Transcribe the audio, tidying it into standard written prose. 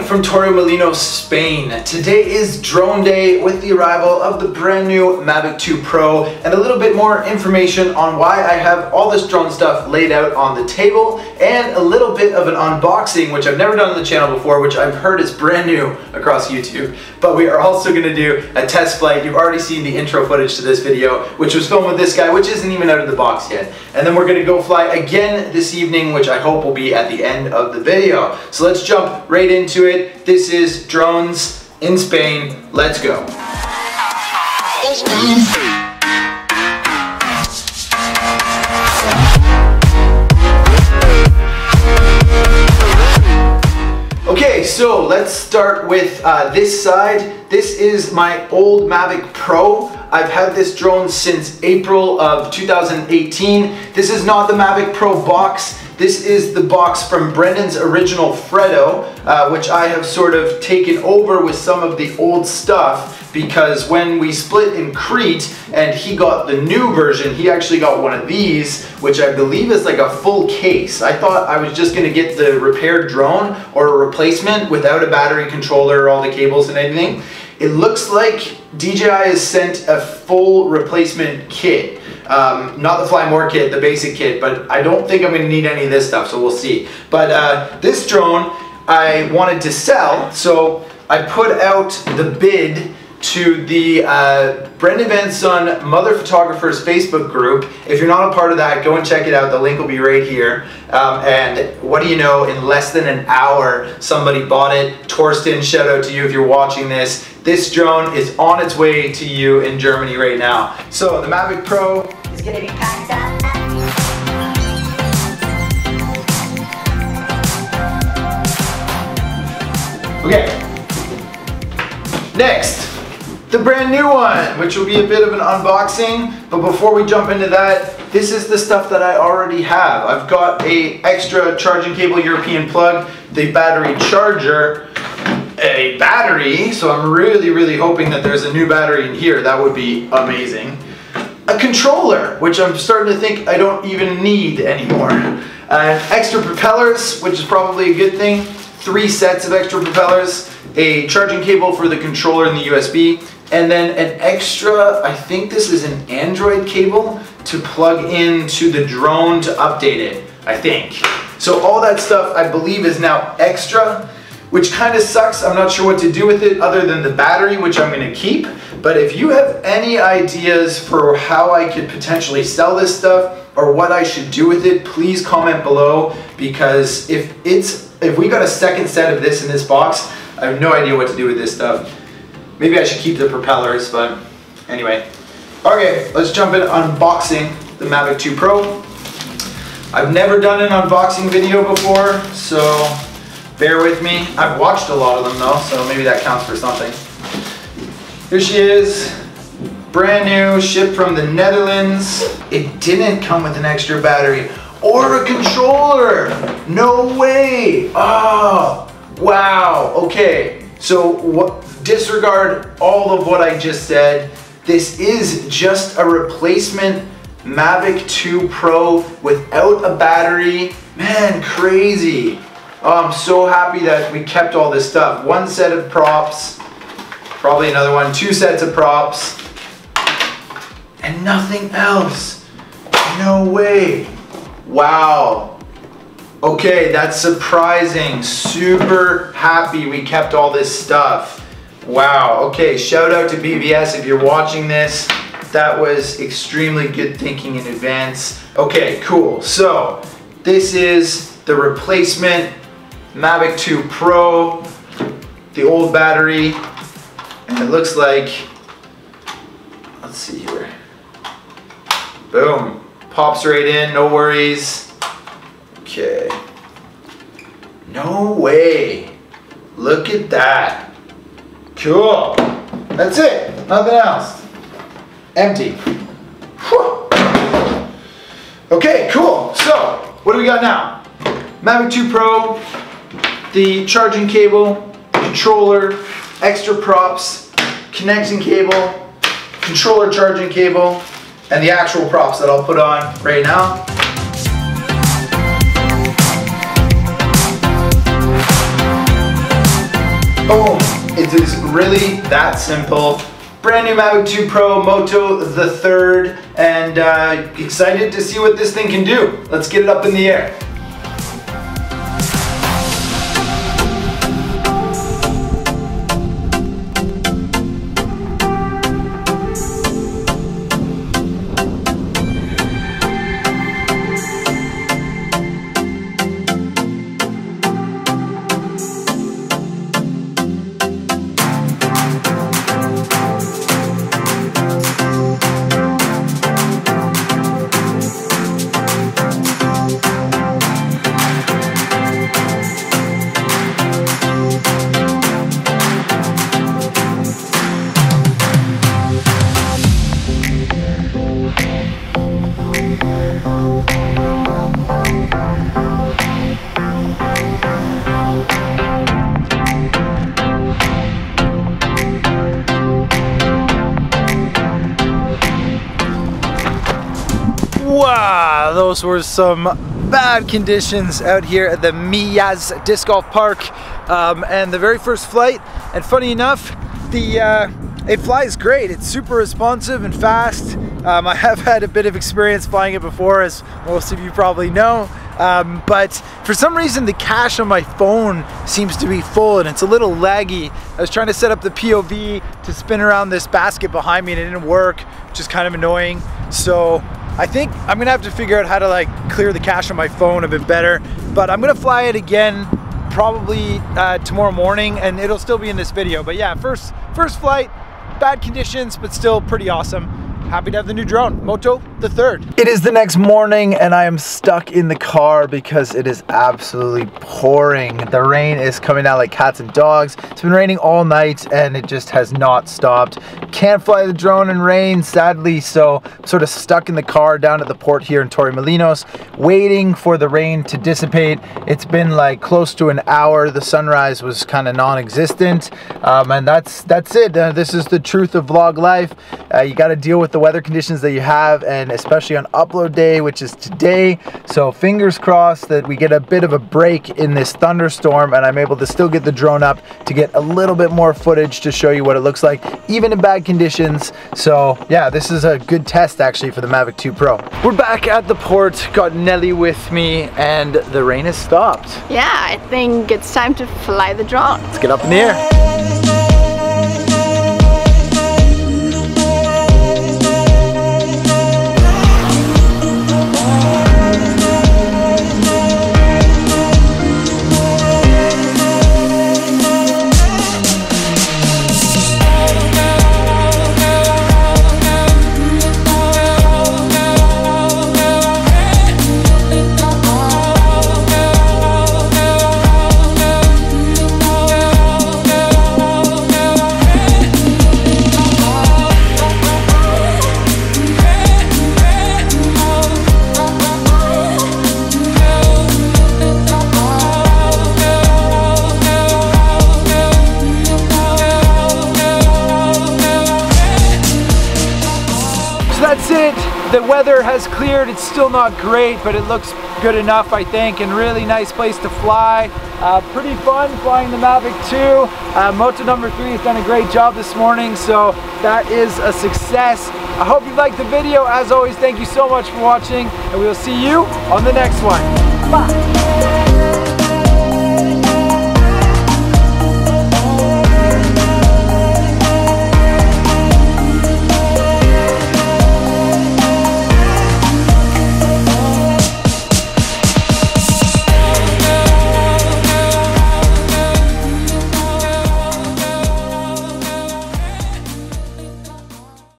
from Torremolinos, Spain. Today is drone day with the arrival of the brand new Mavic 2 Pro and a little bit more information on why I have all this drone stuff laid out on the table and a little bit of an unboxing, which I've never done on the channel before, which I've heard is brand new across YouTube. But we are also going to do a test flight. You've already seen the intro footage to this video, which was filmed with this guy, which isn't even out of the box yet. And then we're going to go fly again this evening, which I hope will be at the end of the video. So let's jump right into it. This is drones in Spain. Let's go. Okay, so let's start with this side. This is my old Mavic Pro. I've had this drone since April of 2018. This is not the Mavic Pro box. This is the box from Brendan's original Freddo, which I have sort of taken over with some of the old stuff, because when we split in Crete and he got the new version, he actually got one of these, which I believe is like a full case. I thought I was just gonna get the repaired drone or a replacement without a battery controller, all the cables and anything. It looks like DJI has sent a full replacement kit. Not the Fly More kit, the basic kit, but I don't think I'm going to need any of this stuff, so we'll see. But this drone I wanted to sell, so I put out the bid to the Brendan Van Son Mother Photographers Facebook group. If you're not a part of that, go and check it out. The link will be right here. And what do you know, in less than an hour, somebody bought it. Torsten, shout out to you if you're watching this. This drone is on its way to you in Germany right now. So the Mavic Pro is gonna be packed up. Okay, next, the brand new one, which will be a bit of an unboxing. But before we jump into that, this is the stuff that I already have. I've got a extra charging cable European plug, the battery charger, a battery, so I'm really hoping that there's a new battery in here. That would be amazing. A controller, which I'm starting to think I don't even need anymore. Extra propellers, which is probably a good thing. 3 sets of extra propellers, a charging cable for the controller and the USB, and then an extra, I think this is an Android cable to plug into the drone to update it, I think. So all that stuff I believe is now extra, which kind of sucks. I'm not sure what to do with it other than the battery, which I'm going to keep. But if you have any ideas for how I could potentially sell this stuff or what I should do with it, please comment below, because if we got a second set of this in this box, I have no idea what to do with this stuff. Maybe I should keep the propellers, but anyway. Okay, let's jump in unboxing the Mavic 2 Pro. I've never done an unboxing video before, so bear with me. I've watched a lot of them though, so maybe that counts for something. Here she is, brand new, shipped from the Netherlands. It didn't come with an extra battery or a controller. No way. Oh, wow. Okay, so disregard all of what I just said. This is just a replacement Mavic 2 Pro without a battery. Man, crazy. Oh, I'm so happy that we kept all this stuff. 1 set of props, probably another one, 2 sets of props, and nothing else. No way. Wow. Okay, that's surprising. Super happy we kept all this stuff. Wow. Okay, shout out to BVS if you're watching this. That was extremely good thinking in advance. Okay, cool. So this is the replacement Mavic 2 Pro, the old battery, and it looks like, let's see here, boom, pops right in, no worries. Okay, no way, look at that, cool, that's it, nothing else, empty. Whew. Okay, cool, so what do we got now? Mavic 2 Pro, the charging cable, controller, extra props, connecting cable, controller charging cable, and the actual props that I'll put on right now. Boom. It is really that simple. Brand new Mavic 2 Pro, Moto III, and excited to see what this thing can do. Let's get it up in the air. Wow, those were some bad conditions out here at the Miyaz Disc Golf Park, and the very first flight. And funny enough, it flies great. It's super responsive and fast. I have had a bit of experience flying it before, as most of you probably know. But for some reason the cache on my phone seems to be full and it's a little laggy. I was trying to set up the POV to spin around this basket behind me and it didn't work, which is kind of annoying. So I think I'm gonna have to figure out how to like clear the cache on my phone a bit better. But I'm gonna fly it again probably tomorrow morning, and it'll still be in this video. But yeah, first flight, bad conditions, but still pretty awesome. Happy to have the new drone, Moto III. It is the next morning and I am stuck in the car because it is absolutely pouring. The rain is coming out like cats and dogs. It's been raining all night and it just has not stopped. Can't fly the drone in rain, sadly, so I'm sort of stuck in the car down at the port here in Torremolinos, waiting for the rain to dissipate. It's been like close to an hour. The sunrise was kind of non-existent, and that's it. This is the truth of vlog life. You got to deal with the weather conditions that you have, and especially on upload day, which is today. So fingers crossed that we get a bit of a break in this thunderstorm and I'm able to still get the drone up to get a little bit more footage to show you what it looks like even in bad conditions. So yeah, this is a good test actually for the Mavic 2 Pro. We're back at the port, got Nelly with me, and the rain has stopped. Yeah, I think it's time to fly the drone. Let's get up in the air. That's it. The weather has cleared. It's still not great, but it looks good enough, I think, and really nice place to fly. Pretty fun flying the Mavic 2. Moto number 3 has done a great job this morning, so that is a success. I hope you liked the video. As always, thank you so much for watching, and we will see you on the next one. Bye.